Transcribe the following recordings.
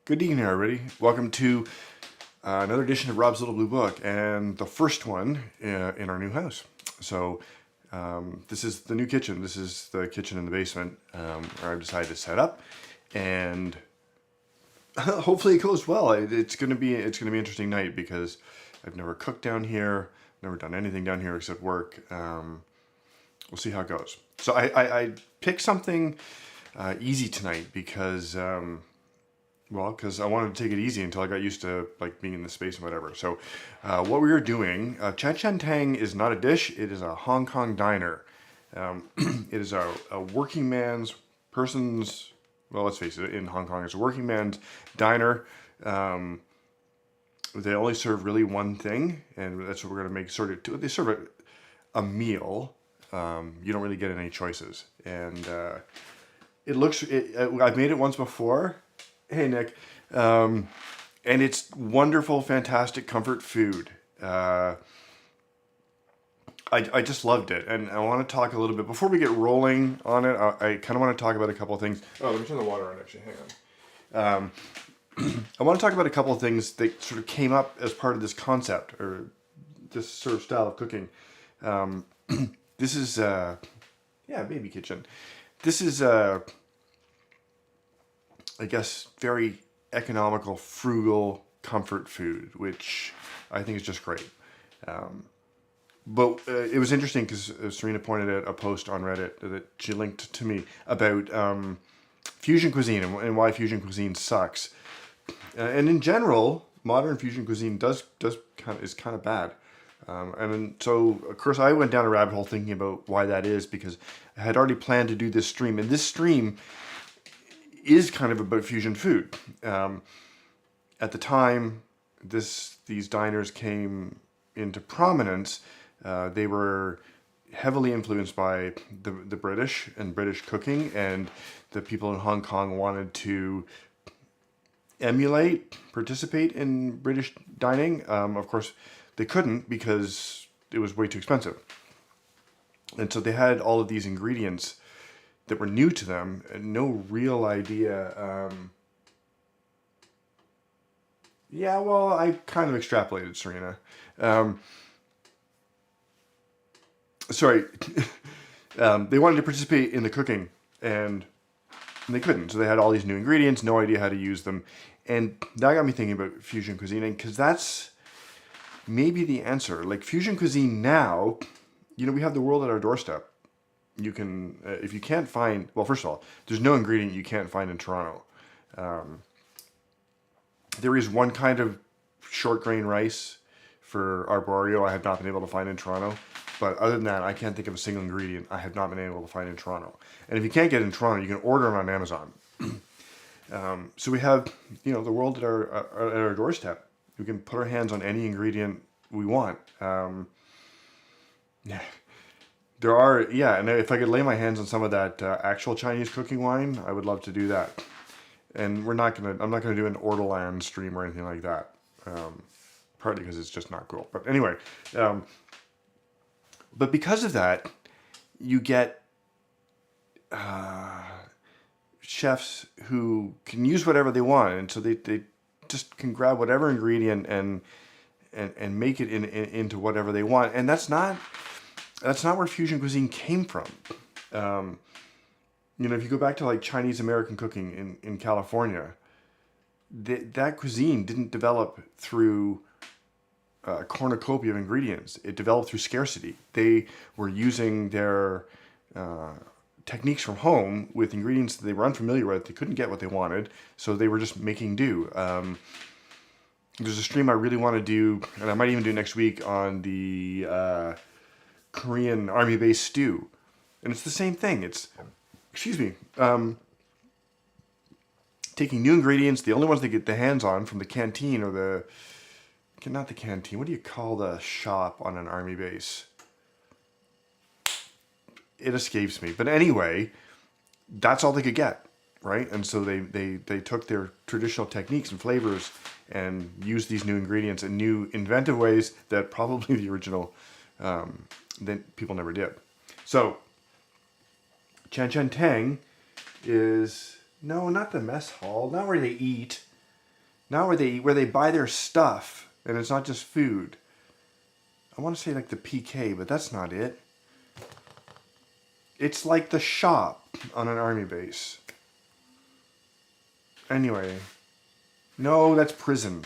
Good evening, everybody. Welcome to another edition of Rob's Little Blue Book, and the first one in our new house. So this is the new kitchen. This is the kitchen in the basement where I've decided to set up, and hopefully it goes well. It's gonna be an interesting night because I've never cooked down here, never done anything down here except work. We'll see how it goes. So I picked something easy tonight because. Because I wanted to take it easy until I got used to like being in the space and whatever. So what we are doing, Chaan Teng is not a dish. It is a Hong Kong diner. It is a working person's, well, let's face it, in Hong Kong, it's a working man's diner. They only serve really one thing, and that's what we're going to make. They serve a meal. You don't really get any choices. And I've made it once before. Hey, Nick. And it's wonderful, fantastic comfort food. I just loved it. And I want to talk a little bit, before we get rolling on it, I kind of want to talk about a couple of things. Oh, let me turn the water on, actually. Hang on. I want to talk about a couple of things that sort of came up as part of this concept, or this sort of style of cooking. This is, baby kitchen. This is, I guess, very economical, frugal comfort food, which I think is just great. But it was interesting because Serena pointed out a post on Reddit that she linked to me about fusion cuisine and why fusion cuisine sucks. And in general, modern fusion cuisine is kind of bad. So, of course, I went down a rabbit hole thinking about why that is, because I had already planned to do this stream, and this stream is kind of about fusion food. At the time these diners came into prominence, they were heavily influenced by the British and British cooking, and the people in Hong Kong wanted to participate in British dining. Of course, they couldn't because it was way too expensive. And so they had all of these ingredients that were new to them, and no real idea. I kind of extrapolated, Serena. Sorry. They wanted to participate in the cooking, and they couldn't. So they had all these new ingredients, no idea how to use them. And that got me thinking about fusion cuisine, because that's maybe the answer. Like, fusion cuisine now, we have the world at our doorstep. You can, if you can't find, well, first of all, there's no ingredient you can't find in Toronto. There is one kind of short grain rice for arborio I have not been able to find in Toronto. But other than that, I can't think of a single ingredient I have not been able to find in Toronto. And if you can't get it in Toronto, you can order them on Amazon. So we have, the world at our doorstep. We can put our hands on any ingredient we want. There are, and if I could lay my hands on some of that actual Chinese cooking wine, I would love to do that. And I'm not gonna do an Ortolan stream or anything like that. Partly because it's just not cool. But anyway, but because of that, you get chefs who can use whatever they want, and so they just can grab whatever ingredient and make it into whatever they want, and that's not where fusion cuisine came from. If you go back to like Chinese American cooking in California, that cuisine didn't develop through a cornucopia of ingredients. It developed through scarcity. They were using their techniques from home with ingredients that they were unfamiliar with. They couldn't get what they wanted, so they were just making do. There's a stream I really want to do, and I might even do next week, on the Korean army-based stew, and it's the same thing. It's, taking new ingredients, the only ones they get the hands on from the canteen, or not the canteen, what do you call the shop on an army base? It escapes me, but anyway, that's all they could get, right? And so they took their traditional techniques and flavors and used these new ingredients in new inventive ways that probably the original that people never did. So, Chaan Teng is, no, not the mess hall, not where they eat. Now where they buy their stuff, and it's not just food. I want to say like the PK, but that's not it. It's like the shop on an army base. Anyway. No, that's prison.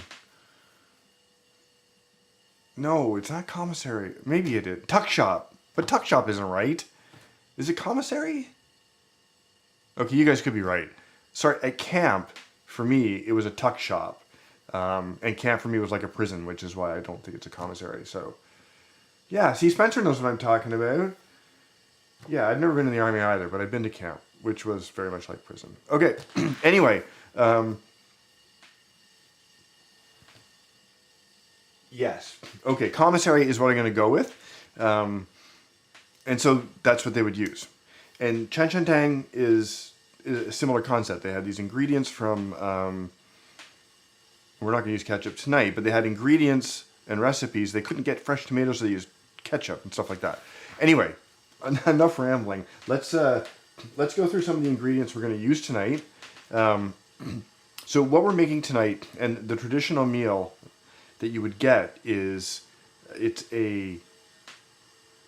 No, it's not commissary. Maybe it is. Tuck shop. But tuck shop isn't right. Is it commissary? Okay, you guys could be right. Sorry, at camp, for me, it was a tuck shop. And camp for me was like a prison, which is why I don't think it's a commissary. So, yeah, see, Spencer knows what I'm talking about. Yeah, I'd never been in the army either, but I've been to camp, which was very much like prison. Okay, anyway. Yes. Okay, commissary is what I'm going to go with. And so that's what they would use. And Chaan Teng is a similar concept. They had these ingredients from, we're not going to use ketchup tonight, but they had ingredients and recipes. They couldn't get fresh tomatoes, so they used ketchup and stuff like that. Anyway, enough rambling. Let's go through some of the ingredients we're going to use tonight. So what we're making tonight, and the traditional meal that you would get is, it's a...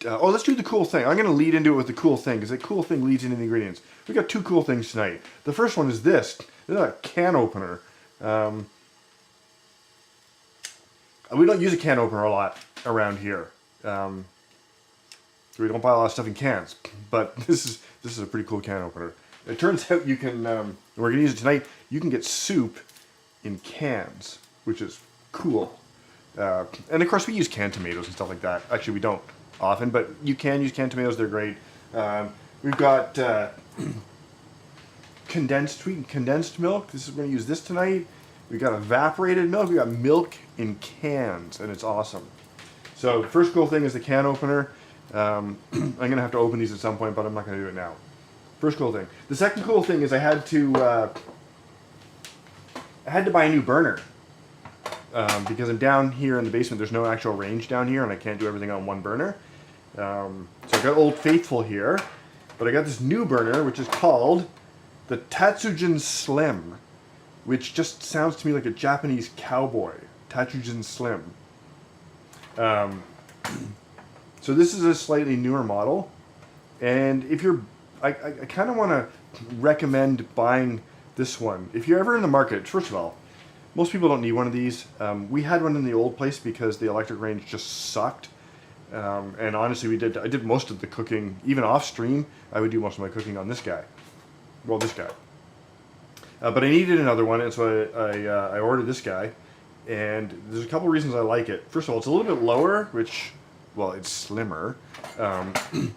let's do the cool thing. I'm going to lead into it with the cool thing, because the cool thing leads into the ingredients. We got two cool things tonight. The first one is this. This is a can opener. We don't use a can opener a lot around here. We don't buy a lot of stuff in cans, but this is a pretty cool can opener. It turns out you can, we're going to use it tonight, you can get soup in cans, which is cool. And of course we use canned tomatoes and stuff like that. Actually we don't often, but you can use canned tomatoes, they're great. We've got sweetened condensed milk. We're going to use this tonight. We've got evaporated milk. We've got milk in cans, and it's awesome. So the first cool thing is the can opener. I'm going to have to open these at some point, but I'm not going to do it now. First cool thing. The second cool thing is I had to buy a new burner. Because I'm down here in the basement, there's no actual range down here, and I can't do everything on one burner. So I got Old Faithful here, but I got this new burner, which is called the Tatsujin Slim, which just sounds to me like a Japanese cowboy. Tatsujin Slim. So this is a slightly newer model, and if you're, I kind of want to recommend buying this one. If you're ever in the market, first of all, most people don't need one of these. We had one in the old place because the electric range just sucked. And honestly, I did most of the cooking, even off stream, I would do most of my cooking on this guy. Well, this guy. But I needed another one, and so I ordered this guy. And there's a couple reasons I like it. First of all, it's a little bit lower, which, well, it's slimmer,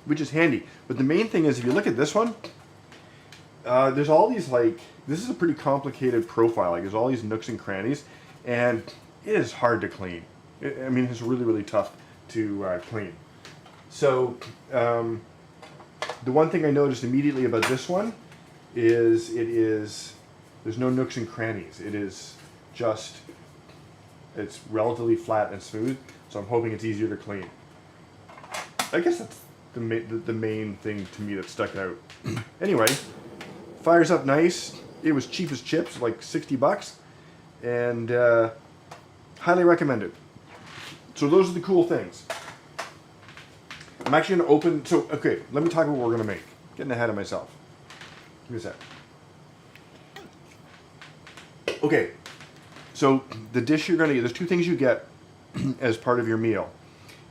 which is handy. But the main thing is, if you look at this one, there's all these, like, this is a pretty complicated profile. Like, there's all these nooks and crannies, and it is hard to clean. I mean, it's really, really tough to clean. So, the one thing I noticed immediately about this one is there's no nooks and crannies. It is just, it's relatively flat and smooth, so I'm hoping it's easier to clean. I guess that's the main thing to me that stuck out. Anyway, fires up nice. It was cheap as chips, like 60 bucks, and highly recommended. So those are the cool things. I'm actually going to open, so, okay, let me talk about what we're going to make. Getting ahead of myself. Give me a sec. Okay, so the dish you're going to get, there's two things you get as part of your meal.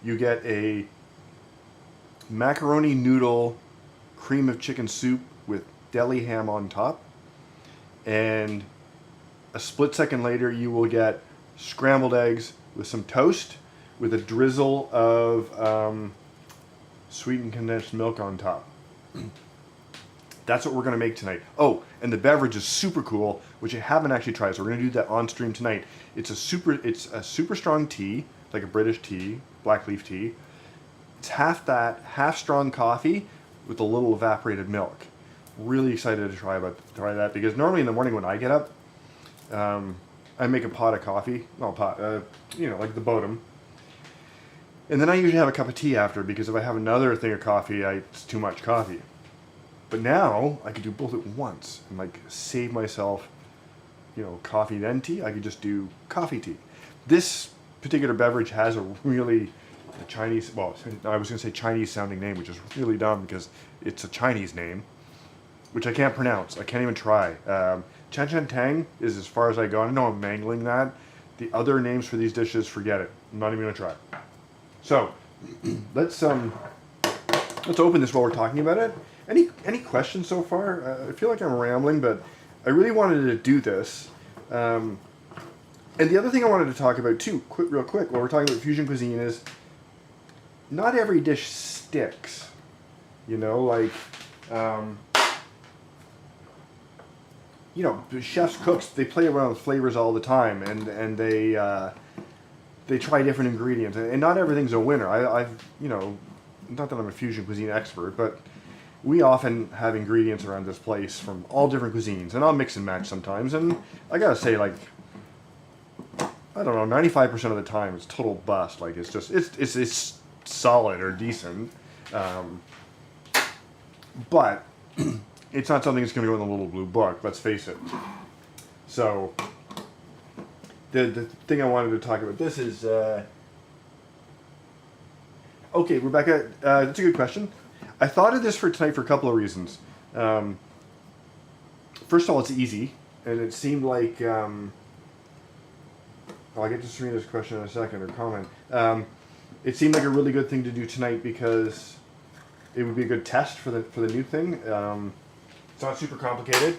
You get a macaroni noodle cream of chicken soup with deli ham on top, and a split second later you will get scrambled eggs with some toast with a drizzle of sweetened condensed milk on top. That's what we're going to make tonight. Oh, and the beverage is super cool, which I haven't actually tried, so we're going to do that on stream tonight. It's a super strong tea, like a British tea, black leaf tea. It's half that, half strong coffee with a little evaporated milk. Really excited to try that, because normally in the morning when I get up, I make a pot of coffee, like the Bodum. And then I usually have a cup of tea after, because if I have another thing of coffee, it's too much coffee. But now I can do both at once and like save myself coffee then tea. I could just do coffee tea. This particular beverage has a really Chinese, well, I was going to say Chinese sounding name, which is really dumb because it's a Chinese name, which I can't pronounce. I can't even try. Chaan Teng is as far as I go. I know I'm mangling that. The other names for these dishes, forget it. I'm not even going to try. So let's open this while we're talking about it. Any questions so far? I feel like I'm rambling, but I really wanted to do this. And the other thing I wanted to talk about too, real quick, while we're talking about fusion cuisine, is not every dish sticks. Chefs, cooks, they play around with flavors all the time, and they try different ingredients, and not everything's a winner. I've not that I'm a fusion cuisine expert, but we often have ingredients around this place from all different cuisines, and I'll mix and match sometimes, and I gotta say, like, I don't know, 95% of the time it's total bust. Like, it's solid or decent, but it's not something that's going to go in the little blue book, let's face it. So the thing I wanted to talk about this is okay, Rebecca, that's a good question. I thought of this for tonight for a couple of reasons. First of all, it's easy, and it seemed like I'll get to Serena's question in a second, or comment. It seemed like a really good thing to do tonight because it would be a good test for the new thing. It's not super complicated.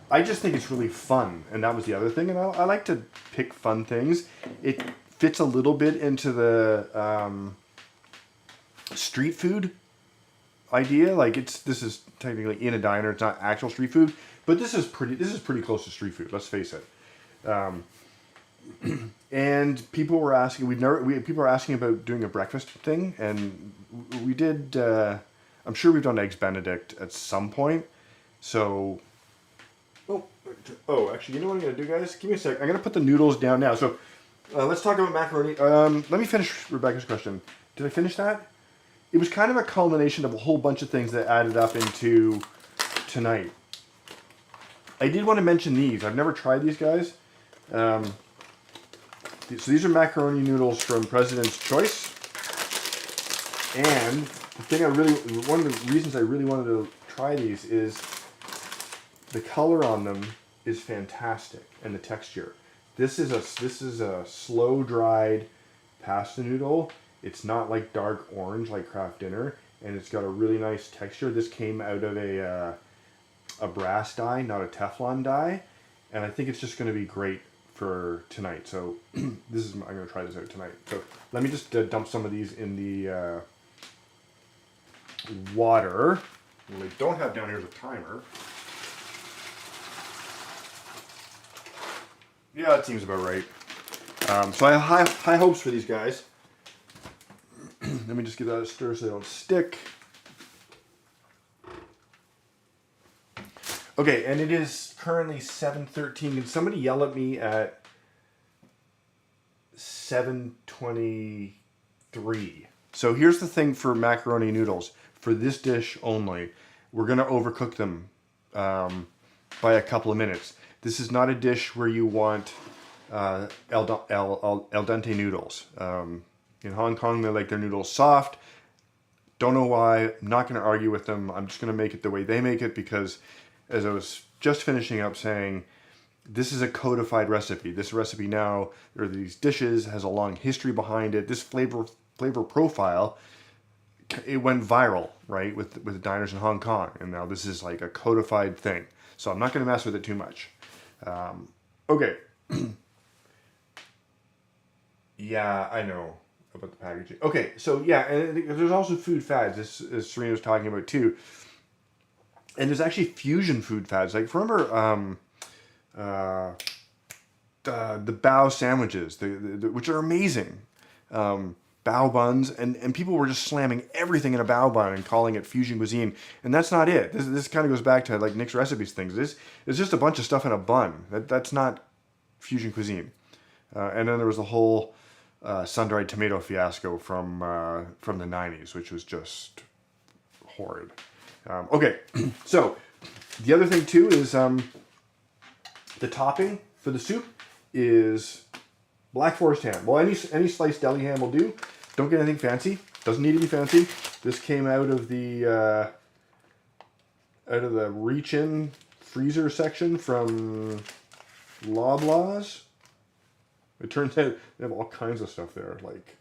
I just think it's really fun, and that was the other thing. And I like to pick fun things. It fits a little bit into the street food idea. Like, this is technically in a diner. It's not actual street food, but this is pretty close to street food. Let's face it. And people were asking. People are asking about doing a breakfast thing, and we did. I'm sure we've done eggs Benedict at some point. So, actually, you know what I'm gonna do, guys? Give me a sec. I'm gonna put the noodles down now. So, let's talk about macaroni. Let me finish Rebecca's question. Did I finish that? It was kind of a culmination of a whole bunch of things that added up into tonight. I did want to mention these. I've never tried these guys. So these are macaroni noodles from President's Choice. And one of the reasons I really wanted to try these is the color on them is fantastic, and the texture. This is a slow dried pasta noodle. It's not like dark orange like Kraft Dinner, and it's got a really nice texture. This came out of a brass die, not a Teflon die, and I think it's just going to be great for tonight. So I'm going to try this out tonight. So let me just dump some of these in the water. What I don't have down here is a timer. Yeah, that seems about right. So I have high hopes for these guys. Let me just give that a stir so they don't stick. Okay, and it is currently 7:13. Can somebody yell at me at 7:23? So here's the thing for macaroni noodles. For this dish only, we're going to overcook them by a couple of minutes. This is not a dish where you want al dente noodles. In Hong Kong, they like their noodles soft. Don't know why. I'm not going to argue with them. I'm just going to make it the way they make it because, as I was just finishing up saying, this is a codified recipe. This recipe now, or these dishes, has a long history behind it. This flavor profile, it went viral, right, with diners in Hong Kong. And now this is like a codified thing. So I'm not going to mess with it too much. Okay. Yeah, I know about the packaging. Okay, so yeah, and there's also food fads, as Serena was talking about too. And there's actually fusion food fads. Like, remember the bao sandwiches, which are amazing. Bao buns, and people were just slamming everything in a bao bun and calling it fusion cuisine. And that's not it. This kind of goes back to like Nick's Recipes things. It's just a bunch of stuff in a bun. That's not fusion cuisine. And then there was the whole sun-dried tomato fiasco from the 90s, which was just horrid. Okay, so the other thing too is The topping for the soup is black forest ham. Well, any sliced deli ham will do. Don't get anything fancy. Doesn't need to be fancy. This came out of the reach-in freezer section from Loblaws. It turns out they have all kinds of stuff there, like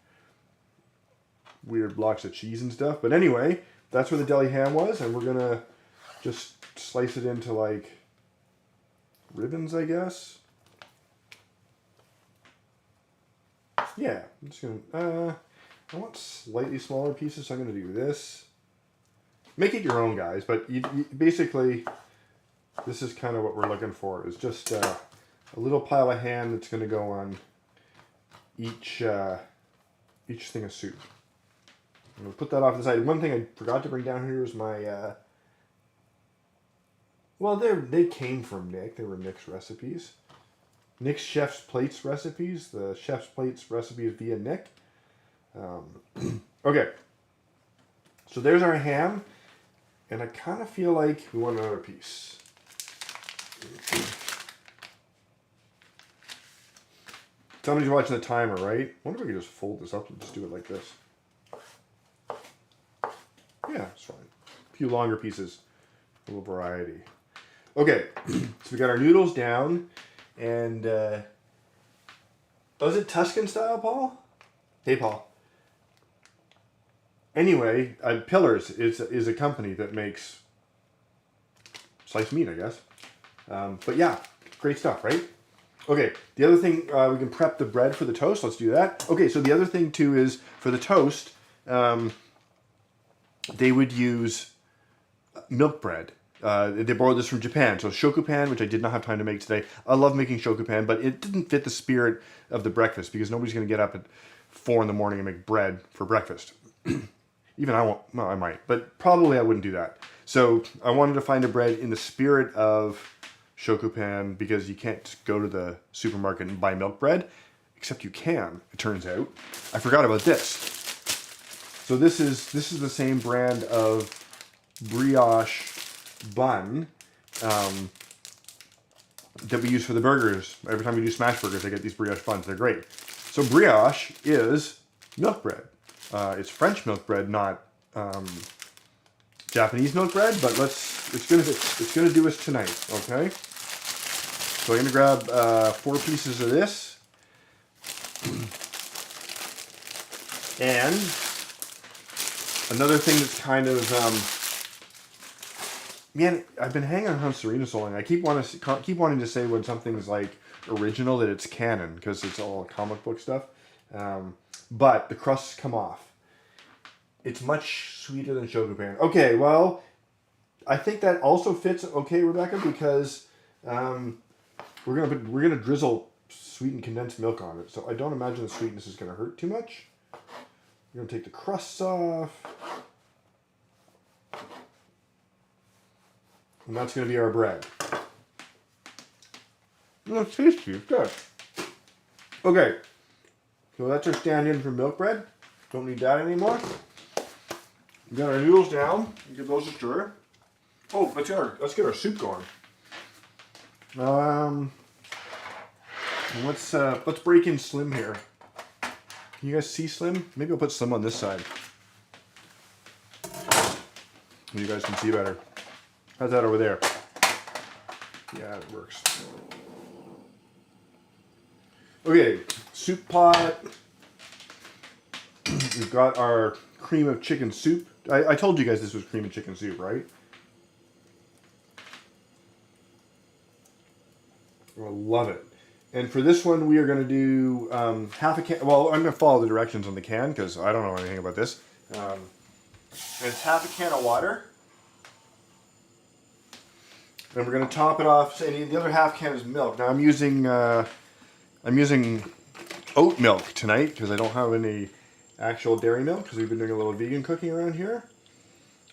weird blocks of cheese and stuff. But anyway, that's where the deli ham was, and we're gonna just slice it into like ribbons, I guess. Yeah, I'm just gonna, I want slightly smaller pieces, so I'm gonna do this. Make it your own, guys, but you basically, this is kind of what we're looking for, is just a little pile of ham that's gonna go on each thing of soup. I'm gonna put that off to the side. One thing I forgot to bring down here is my, well, they came from Nick. They were Nick's recipes. Nick's Chef's Plates recipes. The Chef's Plates recipes via Nick. Okay. So there's our ham. And I kind of feel like we want another piece. Somebody's watching the timer, right? I wonder if we could just fold this up and just do it like this. Yeah, it's fine. A few longer pieces. A little variety. Okay, so we got our noodles down, and oh, is it Tuscan style, Paul? Hey, Paul. Anyway, Pillars is a company that makes sliced meat, I guess. But yeah, great stuff, right? Okay, the other thing, we can prep the bread for the toast. Let's do that. Okay, so the other thing too is for the toast, they would use milk bread. They borrowed this from Japan. So shokupan, which I did not have time to make today. I love making shokupan, but it didn't fit the spirit of the breakfast because nobody's going to get up at 4 in the morning and make bread for breakfast. Even I won't, well, I might, but probably I wouldn't do that. So I wanted to find a bread in the spirit of shokupan because you can't just go to the supermarket and buy milk bread, except you can, it turns out. I forgot about this. So this is the same brand of brioche bun that we use for the burgers. Every time we do smash burgers, I get these brioche buns. They're great. So brioche is milk bread. It's French milk bread, not Japanese milk bread, but it's gonna do us tonight. Okay. So I'm gonna grab 4 pieces of this, and another thing that's kind of man, I've been hanging on Serena so long. I keep wanting to say when something's like original that it's canon because it's all comic book stuff. But the crusts come off. It's much sweeter than shokupan. Okay, well, I think that also fits okay, Rebecca, because we're gonna drizzle sweetened condensed milk on it. So I don't imagine the sweetness is gonna hurt too much. We're gonna take the crusts off. And that's going to be our bread. That's tasty. It's good. Okay. So that's our stand-in for milk bread. Don't need that anymore. We got our noodles down. Give those a stir. Oh, let's get our soup going. Let's break in Slim here. Can you guys see Slim? Maybe I'll put Slim on this side. You guys can see better. How's that over there? Yeah, it works. Okay, soup pot. We've got our cream of chicken soup. I told you guys this was cream of chicken soup, right? I love it. And for this one, we are going to do half a can. Well, I'm going to follow the directions on the can because I don't know anything about this. And it's half a can of water. And we're going to top it off. Say the other half can is milk. Now I'm using oat milk tonight because I don't have any actual dairy milk because we've been doing a little vegan cooking around here.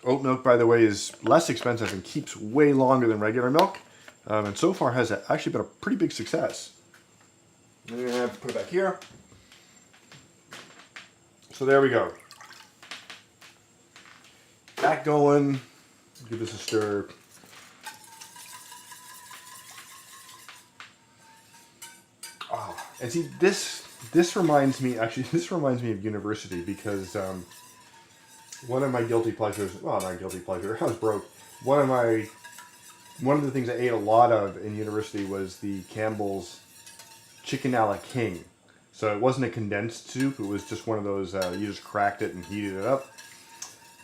Oat milk, by the way, is less expensive and keeps way longer than regular milk. And so far has actually been a pretty big success. I'm going to have to put it back here. So there we go. Back going. Give this a stir. And see, this reminds me, actually, this reminds me of university because one of my guilty pleasures, well, not guilty pleasure, I was broke. One of the things I ate a lot of in university was the Campbell's Chicken a la King. So it wasn't a condensed soup, it was just one of those, you just cracked it and heated it up.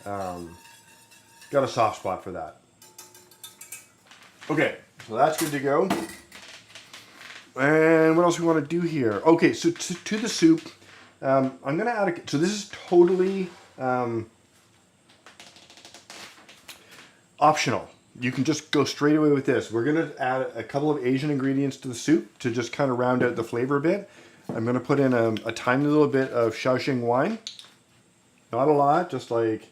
Got a soft spot for that. Okay, so that's good to go. And what else we want to do here? Okay, so to the soup, I'm going to add so this is totally optional. You can just go straight away with this. We're going to add a couple of Asian ingredients to the soup to just kind of round out the flavor a bit. I'm going to put in a tiny little bit of Shaoxing wine. Not a lot, just like,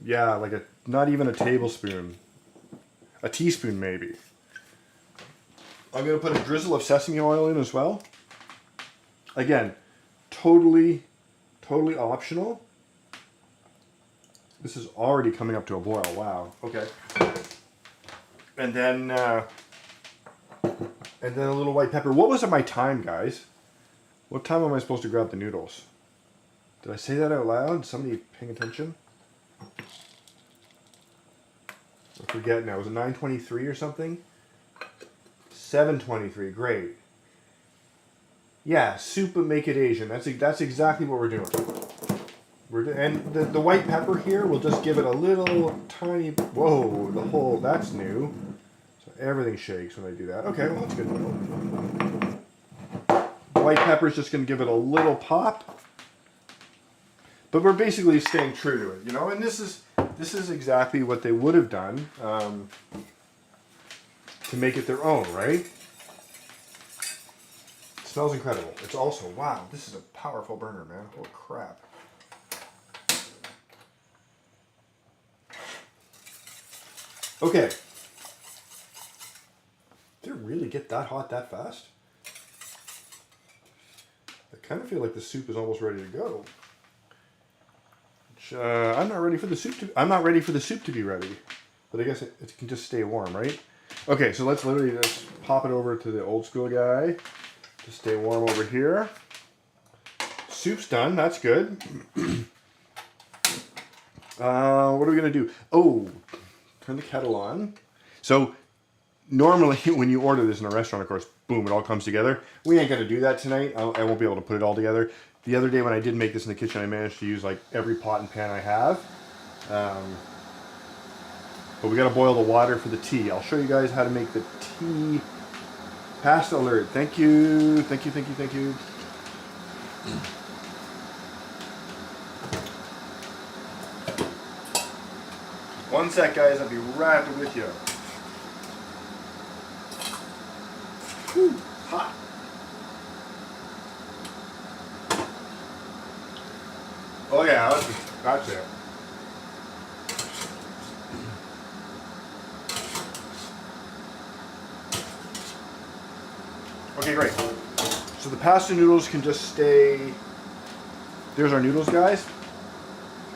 yeah, like not even a tablespoon. A teaspoon maybe. I'm going to put a drizzle of sesame oil in as well. Again, totally optional. This is already coming up to a boil. Wow. Okay. And then a little white pepper. What was my time, guys? What time am I supposed to grab the noodles? Did I say that out loud? Somebody paying attention? I forget now. Was it 9:23 or something? 7:23. Great. Yeah, soup and make it Asian. That's exactly what we're doing. And the white pepper here will just give it a little tiny. Whoa, that's new. So everything shakes when I do that. Okay, well that's good to know. White pepper is just going to give it a little pop. But we're basically staying true to it, you know. And this is exactly what they would have done to make it their own, right? It smells incredible. It's also, wow, this is a powerful burner, man. Holy crap. Okay. Did it really get that hot that fast? I kind of feel like the soup is almost ready to go. I'm not ready for the soup to be ready, but I guess it can just stay warm, right? Okay, so let's literally just pop it over to the old school guy to stay warm over here. Soup's done. That's good. What are we gonna do? Oh, turn the kettle on. So normally when you order this in a restaurant, of course, boom, it all comes together. We ain't gonna do that tonight. I won't be able to put it all together. The other day when I did make this in the kitchen, I managed to use like every pot and pan I have. But we gotta boil the water for the tea. I'll show you guys how to make the tea. Pasta alert. Thank you. Thank you, thank you, thank you. One sec, guys. I'll be right with you. Whew, hot. Oh yeah, that's it. Okay, great. So the pasta noodles can just stay. There's our noodles, guys.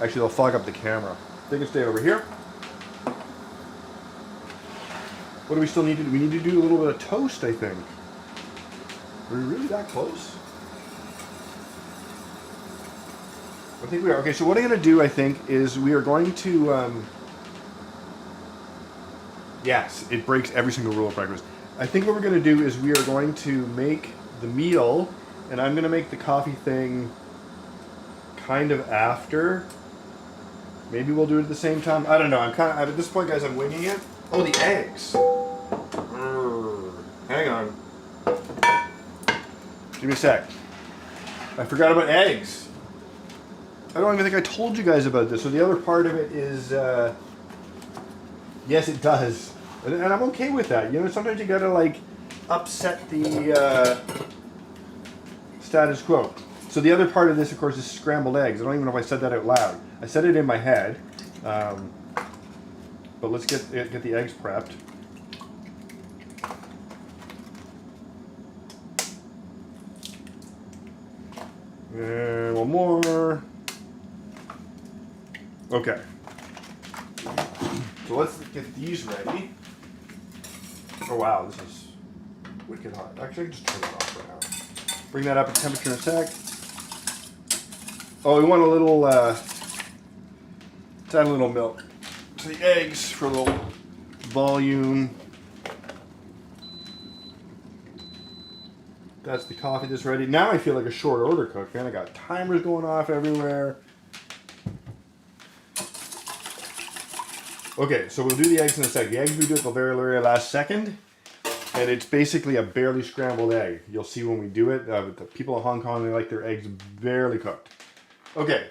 Actually, they'll fog up the camera. They can stay over here. What do we still need to do? We need to do a little bit of toast, I think. Are we really that close? I think we are. Okay, so what I'm going to do, I think, is we are going to... yes, it breaks every single rule of breakfast. I think what we're going to do is we are going to make the meal, and I'm going to make the coffee thing kind of after. Maybe we'll do it at the same time. I don't know. I'm kind of... at this point, guys, I'm winging it. Oh, the eggs. Hang on. Give me a sec. I forgot about eggs. I don't even think I told you guys about this. So the other part of it is, yes, it does. And I'm okay with that. You know, sometimes you gotta, like, upset the status quo. So the other part of this, of course, is scrambled eggs. I don't even know if I said that out loud. I said it in my head. But let's get the eggs prepped. And one more. Okay. So let's get these ready. Oh wow, this is wicked hot. Actually, I can just turn that off for now. Bring that up to temperature in a sec. Oh, we want a little, add a little milk to the eggs for a little volume. That's the coffee that's ready. Now I feel like a short order cook, man. I got timers going off everywhere. Okay, so we'll do the eggs in a sec. The eggs we do at the very, very last second. And it's basically a barely scrambled egg. You'll see when we do it. The people in Hong Kong, they like their eggs barely cooked. Okay.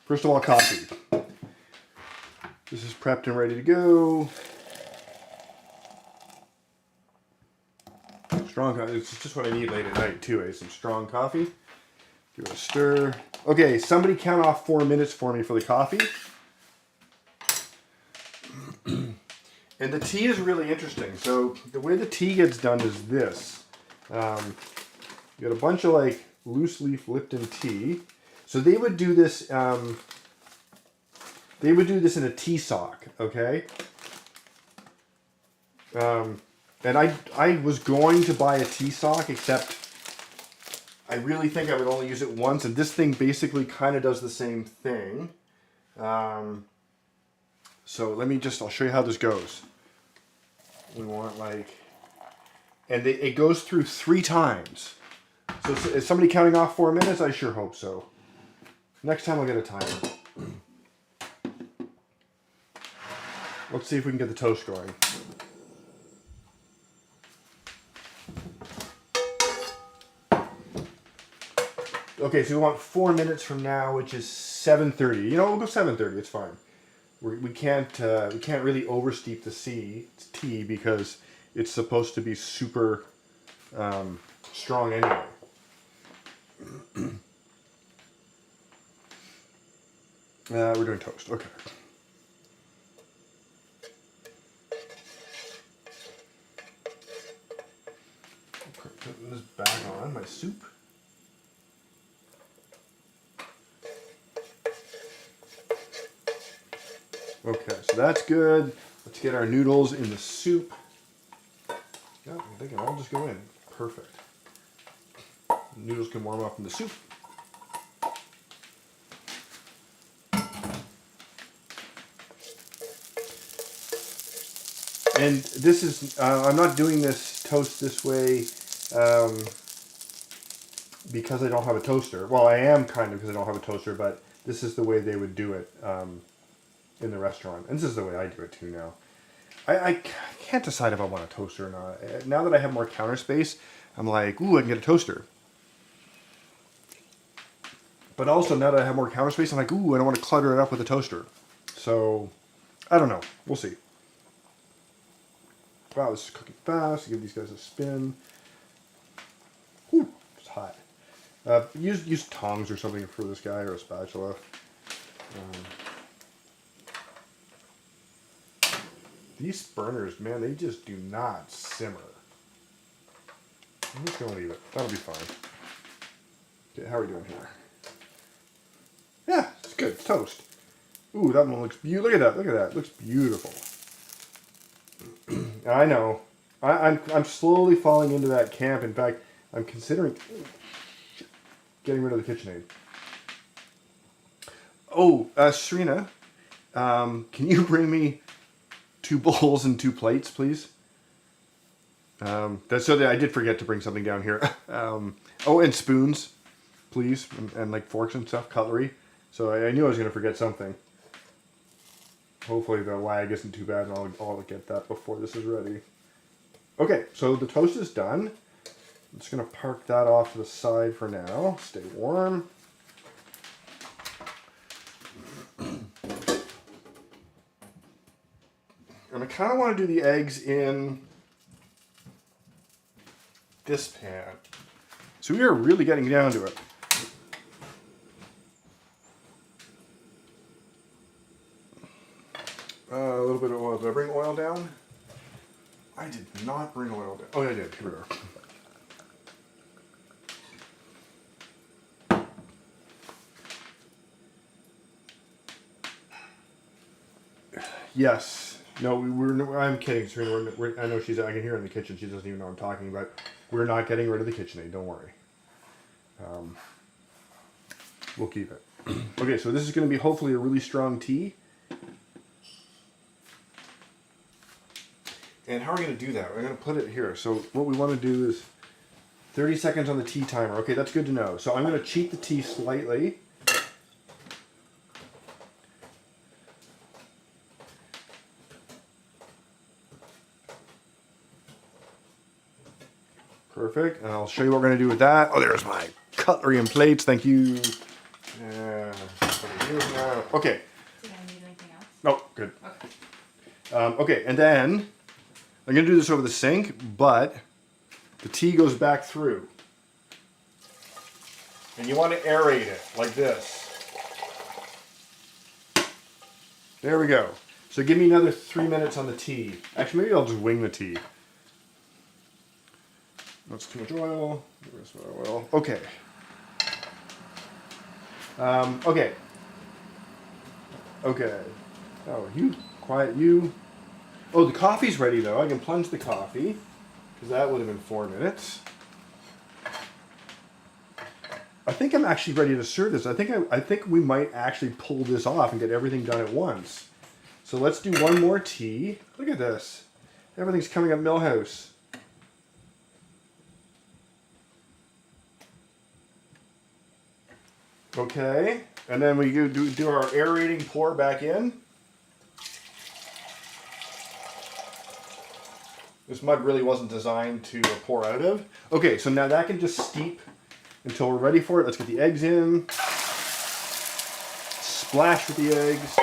First of all, coffee. This is prepped and ready to go. Strong coffee. It's just what I need late at night too, eh? Some strong coffee. Give it a stir. Okay, somebody count off 4 minutes for me for the coffee. And the tea is really interesting. So the way the tea gets done is this. You got a bunch of like loose leaf Lipton tea. So they would do this. They would do this in a tea sock. Okay. And I was going to buy a tea sock, except I really think I would only use it once. And this thing basically kind of does the same thing. So I'll show you how this goes. We want and it goes through 3 times. So is somebody counting off 4 minutes? I sure hope so. Next time I'll get a timer. Let's see if we can get the toast going. Okay, so we want 4 minutes from now, which is 7:30. You know, we'll go 7:30. It's fine. We can't really oversteep the tea because it's supposed to be super strong anyway. We're doing toast. Okay. Putting this back on my soup. Okay, so that's good. Let's get our noodles in the soup. Yeah, I think it'll all just go in. Perfect. Noodles can warm up in the soup. And this is, I'm not doing this toast this way because I don't have a toaster. Well, I am kind of because I don't have a toaster, but this is the way they would do it in the restaurant. And this is the way I do it too now. I can't decide if I want a toaster or not. Now that I have more counter space, I'm like, ooh, I can get a toaster. But also, now that I have more counter space, I'm like, ooh, I don't want to clutter it up with a toaster. So, I don't know. We'll see. Wow, this is cooking fast. Give these guys a spin. Ooh, it's hot. Use tongs or something for this guy, or a spatula. These burners, man, they just do not simmer. I'm just going to leave it. That'll be fine. Okay, how are we doing here? Yeah, it's good. It's toast. Ooh, that one looks beautiful. Look at that. Look at that. It looks beautiful. I know. I'm slowly falling into that camp. In fact, I'm considering getting rid of the KitchenAid. Oh, Serena, can you bring me 2 bowls and 2 plates, please? That's so that I did forget to bring something down here. Oh, and spoons, please, and like forks and stuff, cutlery. So I knew I was going to forget something. Hopefully the lag isn't too bad, and I'll get that before this is ready. Okay, so the toast is done. I'm just going to park that off to the side for now. Stay warm. And I kind of want to do the eggs in this pan. So we are really getting down to it. A little bit of oil. Did I bring oil down? I did not bring oil down. Oh, yeah, I did. Here we are. Yes. No, I'm kidding, Serena. I know I can hear her in the kitchen. She doesn't even know I'm talking about. We're not getting rid of the KitchenAid. Don't worry. We'll keep it. Okay, so this is going to be hopefully a really strong tea. And how are we going to do that? We're going to put it here. So what we want to do is 30 seconds on the tea timer. Okay, that's good to know. So I'm going to cheat the tea slightly. Perfect. And I'll show you what we're going to do with that. Oh, there's my cutlery and plates. Thank you. Okay. Did I need anything else? Oh, good. Okay. Okay, and then I'm going to do this over the sink, but the tea goes back through. And you want to aerate it like this. There we go. So give me another 3 minutes on the tea. Actually, maybe I'll just wing the tea. That's too much oil. Where's my oil? Okay. Okay. Okay. Oh, you quiet you. Oh, the coffee's ready though. I can plunge the coffee because that would have been 4 minutes. I think I'm actually ready to serve this. I think we might actually pull this off and get everything done at once. So let's do one more tea. Look at this. Everything's coming up Millhouse. Okay, and then we do our aerating pour back in. This mug really wasn't designed to pour out of. Okay, so now that can just steep until we're ready for it. Let's get the eggs in. Splash with the eggs.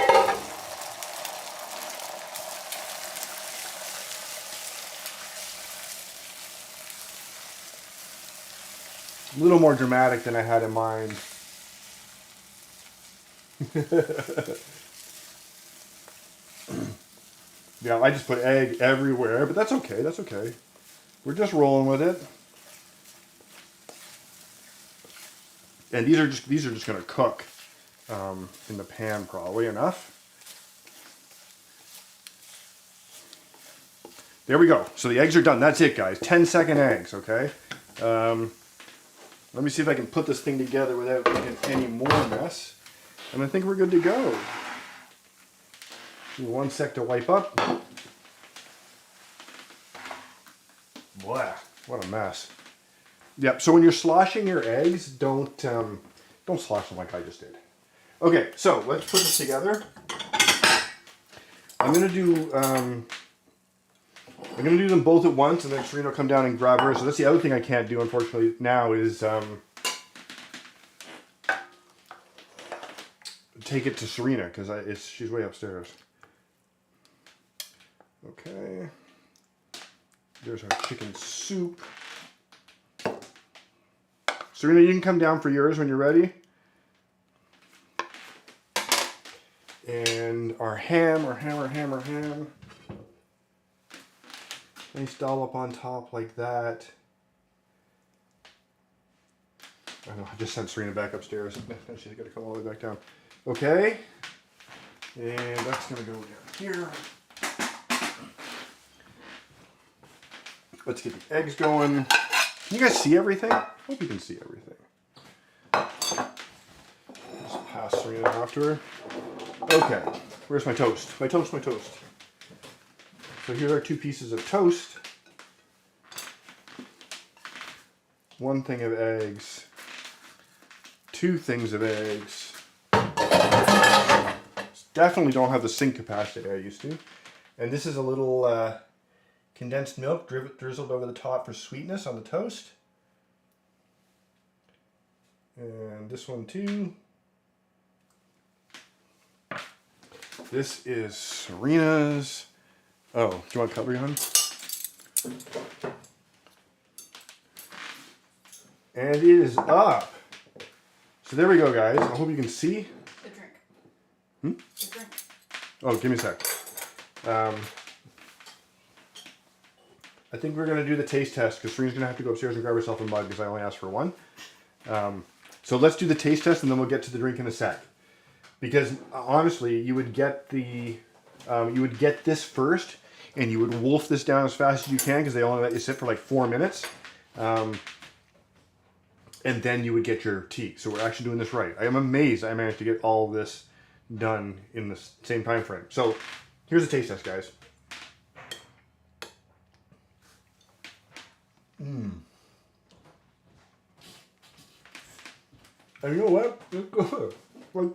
A little more dramatic than I had in mind. Yeah, I just put egg everywhere, but that's okay. That's okay. We're just rolling with it. And these are just going to cook in the pan probably enough. There we go. So the eggs are done. That's it, guys. 10-second eggs, okay? Let me see if I can put this thing together without making any more mess. And I think we're good to go. 1 sec to wipe up. Blah, what a mess. Yep, so when you're sloshing your eggs, don't slosh them like I just did. Okay, so let's put this together. I'm gonna do them both at once, and then Serena will come down and grab hers. So that's the other thing I can't do, unfortunately, now is take it to Serena because she's way upstairs. Okay. There's our chicken soup. Serena, you can come down for yours when you're ready. And our ham. Nice dollop on top like that. I know, I just sent Serena back upstairs. She's got to come all the way back down. Okay. And that's going to go down here. Let's get the eggs going. Can you guys see everything? I hope you can see everything. Just pass Serena after her. Okay. Where's my toast? My toast. So here are 2 pieces of toast. 1 thing of eggs. 2 things of eggs. Definitely don't have the sink capacity I used to. And this is a little condensed milk drizzled over the top for sweetness on the toast. And this one too. This is Serena's. Oh, do you want cutlery on? And it is up. So there we go, guys. I hope you can see. The drink. The drink. Oh, give me a sec. I think we're going to do the taste test because Serena's going to have to go upstairs and grab herself a mug because I only asked for 1. So let's do the taste test and then we'll get to the drink in a sec. Because honestly, you would get the you would get this first, and you would wolf this down as fast as you can because they only let you sit for like 4 minutes. And then you would get your tea. So we're actually doing this right. I am amazed I managed to get all of this done in the same time frame. So here's a taste test, guys. And you know what? It's good. Like,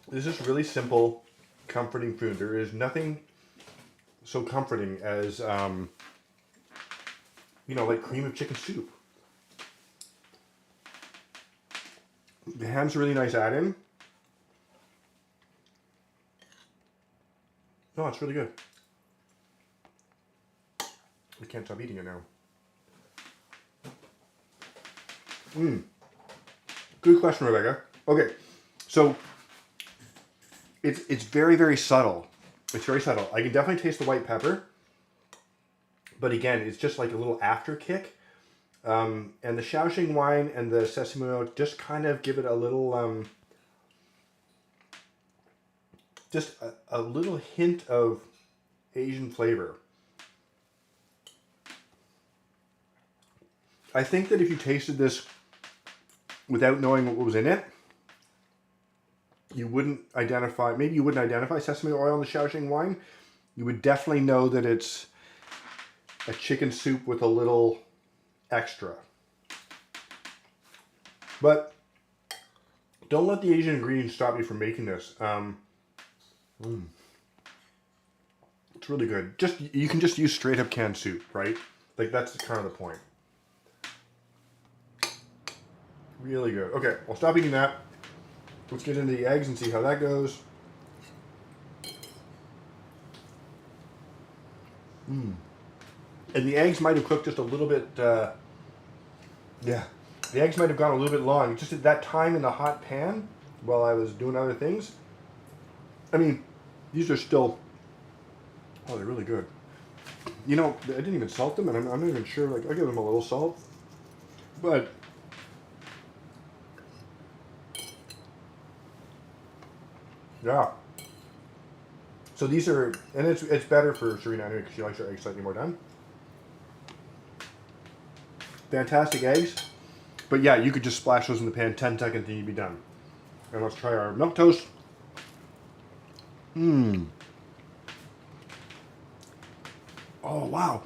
this is really simple, comforting food. There is nothing so comforting as, you know, like cream of chicken soup. The ham's a really nice add-in. No, it's really good. I can't stop eating it now. Good question, Rebecca. Okay, so it's very, very subtle. It's very subtle. I can definitely taste the white pepper, but again, it's just like a little after kick. And the Shaoxing wine and the sesame oil just kind of give it a little, just a little hint of Asian flavor. I think that if you tasted this without knowing what was in it, you wouldn't identify, maybe you wouldn't identify sesame oil in the Shaoxing wine. You would definitely know that it's a chicken soup with a little extra. But don't let the Asian ingredients stop you from making this. It's really good. You can just use straight up canned soup, right? Like that's kind of the point. Really good. Okay, I'll stop eating that. Let's get into the eggs and see how that goes. And the eggs might have cooked just a little bit, yeah. The eggs might have gone a little bit long. Just at that time in the hot pan while I was doing other things. I mean, these are still, oh, they're really good. You know, I didn't even salt them, and I'm not even sure, like, I give them a little salt. But yeah. So these are, and it's better for Serena anyway because she likes her eggs slightly more done. Fantastic eggs. But yeah, you could just splash those in the pan 10 seconds and you'd be done. And let's try our milk toast. Oh, wow.